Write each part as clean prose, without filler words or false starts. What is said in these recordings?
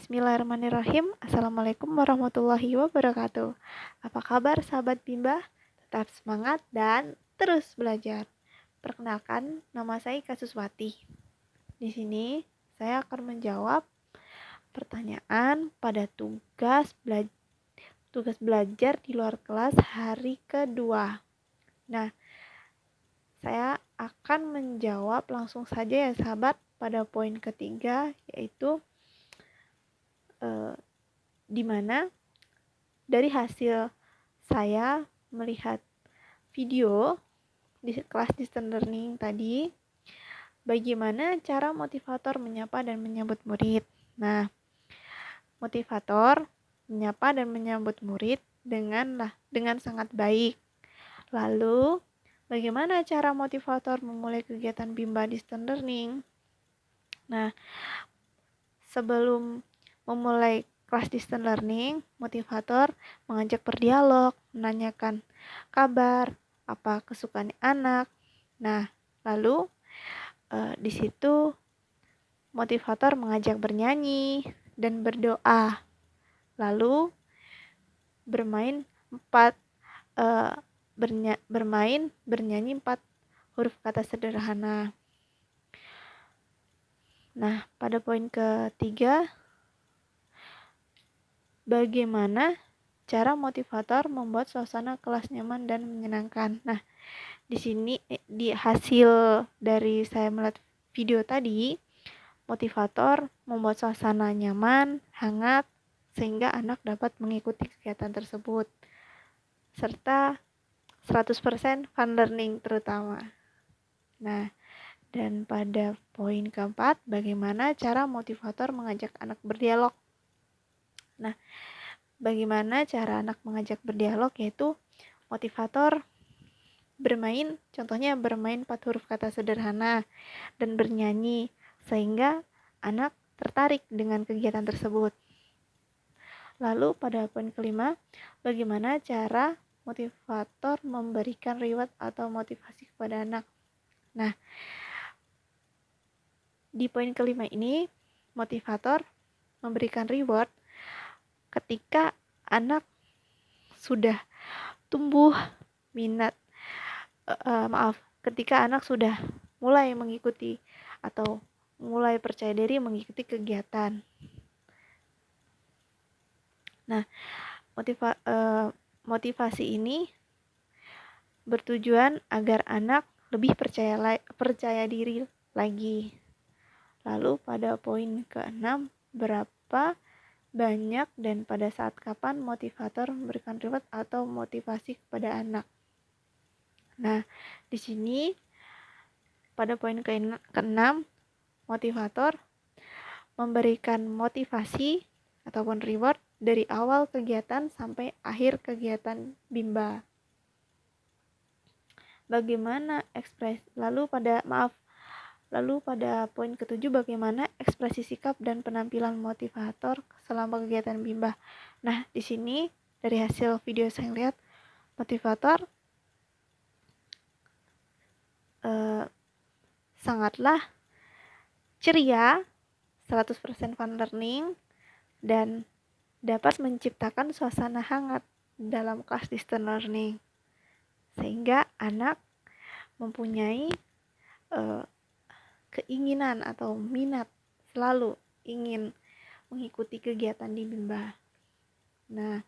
Bismillahirrahmanirrahim. Assalamualaikum warahmatullahi wabarakatuh. Apa kabar sahabat Bimba? Tetap semangat dan terus belajar. Perkenalkan, nama saya Kasuswati. Di sini saya akan menjawab pertanyaan pada tugas belajar di luar kelas hari kedua. Nah, saya akan menjawab langsung saja ya sahabat pada poin ketiga, yaitu di mana dari hasil saya melihat video di kelas distance learning tadi, bagaimana cara motivator menyapa dan menyambut murid. Nah, motivator menyapa dan menyambut murid dengan sangat baik. Lalu, bagaimana cara motivator memulai kegiatan Bimba distance learning? Nah, sebelum memulai kelas distance learning, motivator mengajak berdialog, menanyakan kabar, apa kesukaan anak. Nah, lalu di situ motivator mengajak bernyanyi dan berdoa. Lalu bernyanyi 4 huruf kata sederhana. Nah, pada poin ketiga, bagaimana cara motivator membuat suasana kelas nyaman dan menyenangkan. Nah, di sini di hasil dari saya melihat video tadi, motivator membuat suasana nyaman, hangat, sehingga anak dapat mengikuti kegiatan tersebut. Serta 100% fun learning terutama. Nah, dan pada poin keempat, bagaimana cara motivator mengajak anak berdialog. Nah, bagaimana cara anak mengajak berdialog, yaitu motivator contohnya bermain 4 huruf kata sederhana dan bernyanyi, sehingga anak tertarik dengan kegiatan tersebut. Lalu pada poin kelima, bagaimana cara motivator memberikan reward atau motivasi kepada anak. Nah, di poin kelima ini, motivator memberikan reward ketika anak sudah tumbuh minat, ketika anak sudah mulai mengikuti atau mulai percaya diri mengikuti kegiatan. Nah, motivasi ini bertujuan agar anak lebih percaya diri lagi. Lalu pada poin ke-6, berapa banyak dan pada saat kapan motivator memberikan reward atau motivasi kepada anak. Nah, di sini pada poin ke-6, motivator memberikan motivasi ataupun reward dari awal kegiatan sampai akhir kegiatan Bimba. Bagaimana Lalu pada poin ke-7, bagaimana ekspresi sikap dan penampilan motivator selama kegiatan Bimba. Nah, di sini dari hasil video saya lihat, motivator sangatlah ceria, 100% fun learning, dan dapat menciptakan suasana hangat dalam kelas distance learning. Sehingga anak mempunyai keinginan atau minat selalu ingin mengikuti kegiatan di Bimba. Nah,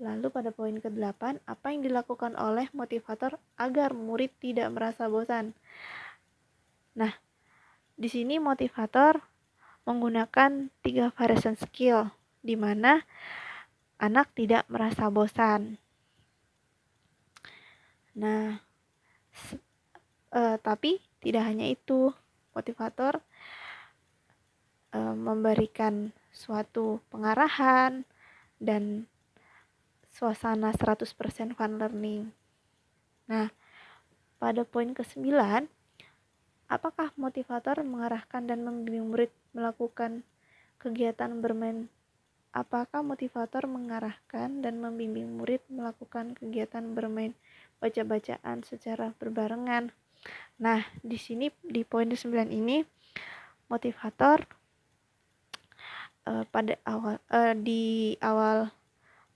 lalu pada poin ke-8, apa yang dilakukan oleh motivator agar murid tidak merasa bosan? Nah, di sini motivator menggunakan 3 variation skill, di mana anak tidak merasa bosan. Nah, tapi tidak hanya itu, motivator memberikan suatu pengarahan dan suasana 100% fun learning. Nah, pada poin ke-9, apakah motivator mengarahkan dan membimbing murid melakukan kegiatan bermain? Apakah motivator mengarahkan dan membimbing murid melakukan kegiatan bermain baca-bacaan secara berbarengan? Nah, di sini di poin 9 ini, motivator di awal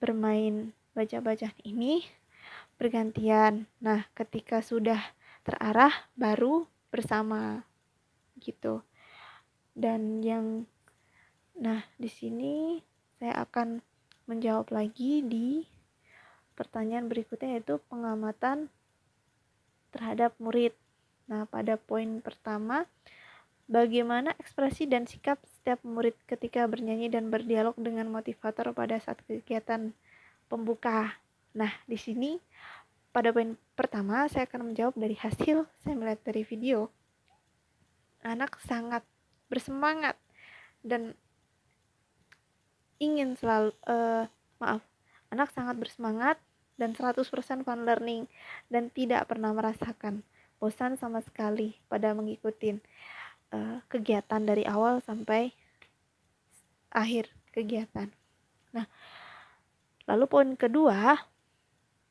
bermain baca-bacaan ini bergantian. Nah, ketika sudah terarah baru bersama gitu. Dan di sini saya akan menjawab lagi di pertanyaan berikutnya, yaitu pengamatan terhadap murid. Nah, pada poin pertama, bagaimana ekspresi dan sikap setiap murid ketika bernyanyi dan berdialog dengan motivator pada saat kegiatan pembuka. Nah, di sini pada poin pertama saya akan menjawab dari hasil saya melihat dari video. Anak sangat bersemangat dan ingin selalu anak sangat bersemangat dan 100% fun learning dan tidak pernah merasakan bosan sama sekali pada mengikuti kegiatan dari awal sampai akhir kegiatan. Nah, lalu poin kedua,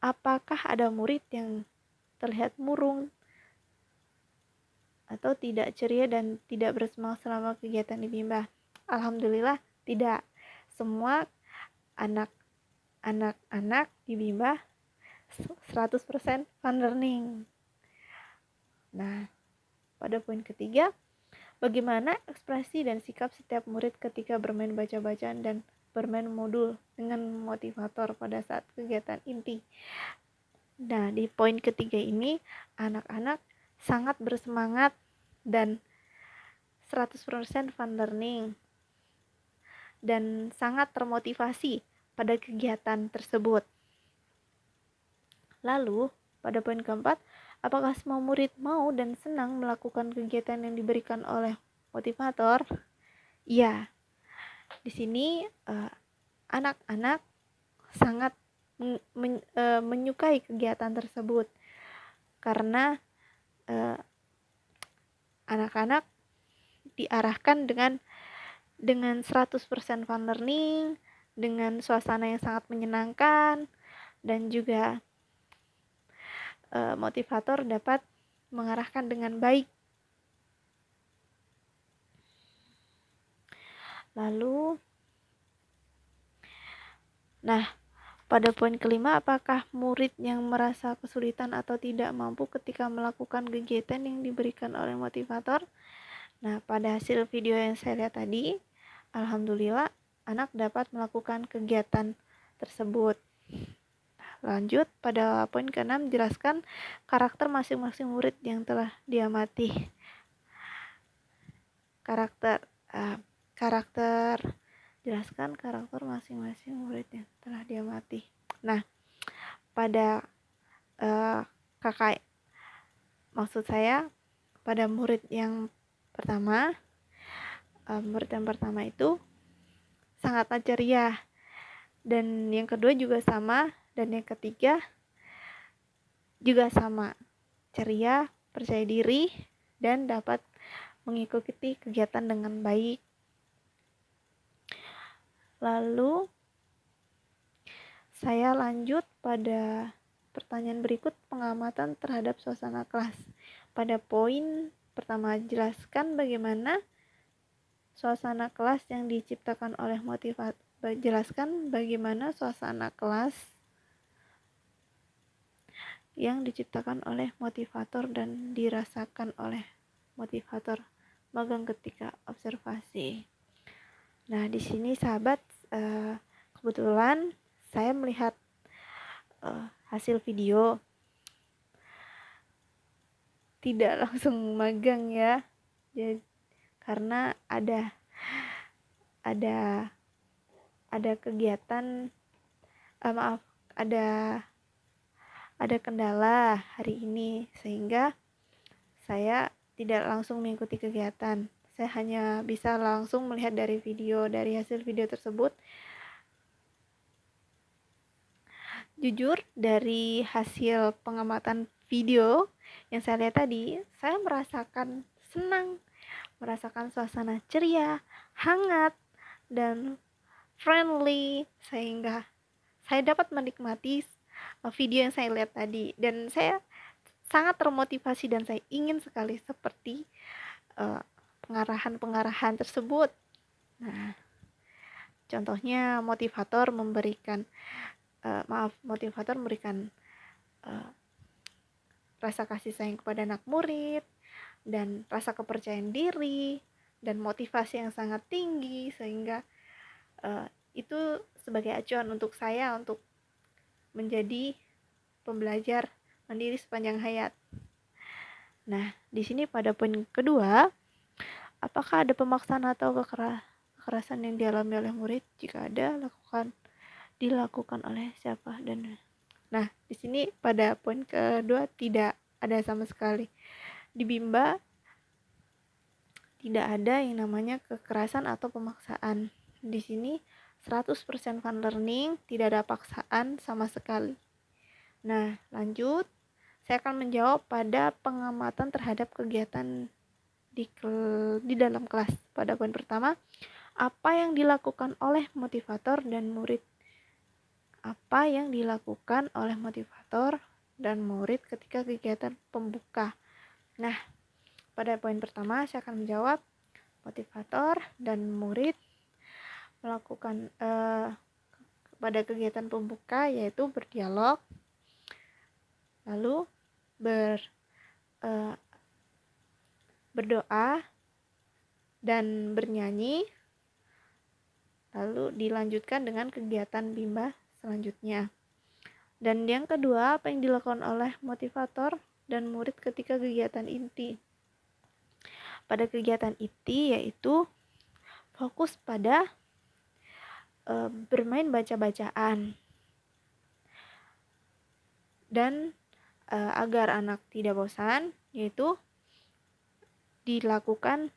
apakah ada murid yang terlihat murung atau tidak ceria dan tidak bersemangat selama kegiatan di Bimba? Alhamdulillah tidak. Semua anak-anak di Bimba 100% fun learning. Nah, pada poin ketiga, bagaimana ekspresi dan sikap setiap murid ketika bermain baca-bacaan dan bermain modul dengan motivator pada saat kegiatan inti. Nah, di poin ketiga ini, anak-anak sangat bersemangat dan 100% fun learning dan sangat termotivasi pada kegiatan tersebut. Lalu, pada poin keempat, apakah semua murid mau dan senang melakukan kegiatan yang diberikan oleh motivator? Iya. Di sini anak-anak sangat menyukai kegiatan tersebut karena anak-anak diarahkan dengan 100% fun learning, dengan suasana yang sangat menyenangkan, dan juga motivator dapat mengarahkan dengan baik. Lalu, pada poin kelima, apakah murid yang merasa kesulitan atau tidak mampu ketika melakukan kegiatan yang diberikan oleh motivator? Nah, pada hasil video yang saya lihat tadi, alhamdulillah anak dapat melakukan kegiatan tersebut. Lanjut pada poin ke-6, jelaskan karakter masing-masing murid yang telah diamati. Jelaskan karakter masing-masing murid yang telah diamati. Nah, pada maksud saya pada murid yang pertama itu sangatlah ceria, dan yang kedua juga sama, dan yang ketiga juga sama, ceria, percaya diri, dan dapat mengikuti kegiatan dengan baik. Lalu saya lanjut pada pertanyaan berikut, pengamatan terhadap suasana kelas. Pada poin pertama, jelaskan bagaimana suasana kelas yang diciptakan oleh motivator. Jelaskan bagaimana suasana kelas yang diciptakan oleh motivator dan dirasakan oleh motivator magang ketika observasi. Nah, di sini sahabat, kebetulan saya melihat hasil video, tidak langsung magang ya, jadi karena ada kegiatan, ada kendala hari ini, sehingga saya tidak langsung mengikuti kegiatan. Saya hanya bisa langsung melihat dari hasil video tersebut. Jujur, dari hasil pengamatan video yang saya lihat tadi, saya merasakan senang, merasakan suasana ceria, hangat, dan friendly, sehingga saya dapat menikmati video yang saya lihat tadi, dan saya sangat termotivasi dan saya ingin sekali seperti pengarahan tersebut. Nah, Contohnya motivator memberikan rasa kasih sayang kepada anak murid dan rasa kepercayaan diri dan motivasi yang sangat tinggi, sehingga itu sebagai acuan untuk saya untuk menjadi pembelajar mandiri sepanjang hayat. Nah, di sini pada poin kedua, apakah ada pemaksaan atau kekerasan yang dialami oleh murid? Jika ada, dilakukan oleh siapa? Nah, di sini pada poin kedua tidak ada sama sekali. Di Bimba tidak ada yang namanya kekerasan atau pemaksaan. Di sini 100% fun learning, tidak ada paksaan sama sekali. Nah, lanjut. Saya akan menjawab pada pengamatan terhadap kegiatan di dalam kelas. Pada poin pertama, apa yang dilakukan oleh motivator dan murid? Apa yang dilakukan oleh motivator dan murid ketika kegiatan pembuka? Nah, pada poin pertama saya akan menjawab motivator dan murid melakukan pada kegiatan pembuka yaitu berdialog, lalu berdoa dan bernyanyi, lalu dilanjutkan dengan kegiatan Bimba selanjutnya. Dan yang kedua, apa yang dilakukan oleh motivator dan murid ketika kegiatan inti? Pada kegiatan inti yaitu fokus pada bermain baca-bacaan dan agar anak tidak bosan, yaitu dilakukan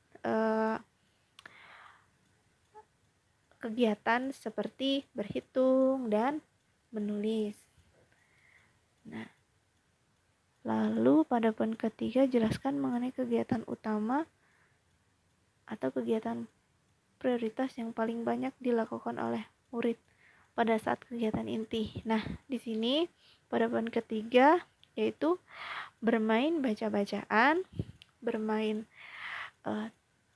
kegiatan seperti berhitung dan menulis. Nah, lalu pada poin ketiga, jelaskan mengenai kegiatan utama atau kegiatan prioritas yang paling banyak dilakukan oleh murid pada saat kegiatan inti. Nah, di sini pada poin ketiga yaitu bermain baca-bacaan, bermain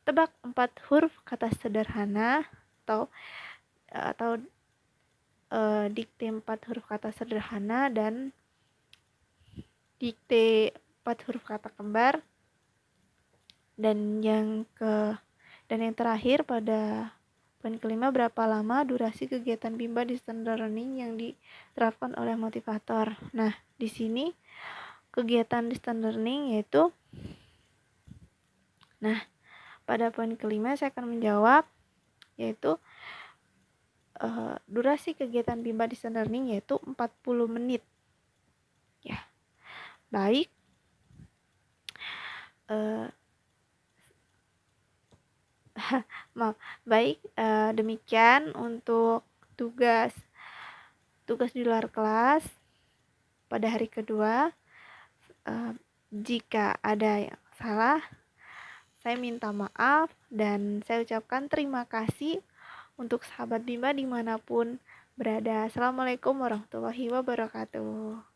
tebak 4 huruf kata sederhana atau dikte 4 huruf kata sederhana dan dikte 4 huruf kata kembar. Dan yang terakhir pada poin kelima, berapa lama durasi kegiatan Bimba di standar learning yang diterapkan oleh motivator. Nah, di sini kegiatan di standar learning yaitu pada poin kelima saya akan menjawab yaitu durasi kegiatan Bimba di standar learning yaitu 40 menit. Ya. Baik. Demikian untuk tugas di luar kelas pada hari kedua. Jika ada yang salah, saya minta maaf dan saya ucapkan terima kasih untuk sahabat Bimba dimanapun berada. Assalamualaikum warahmatullahi wabarakatuh.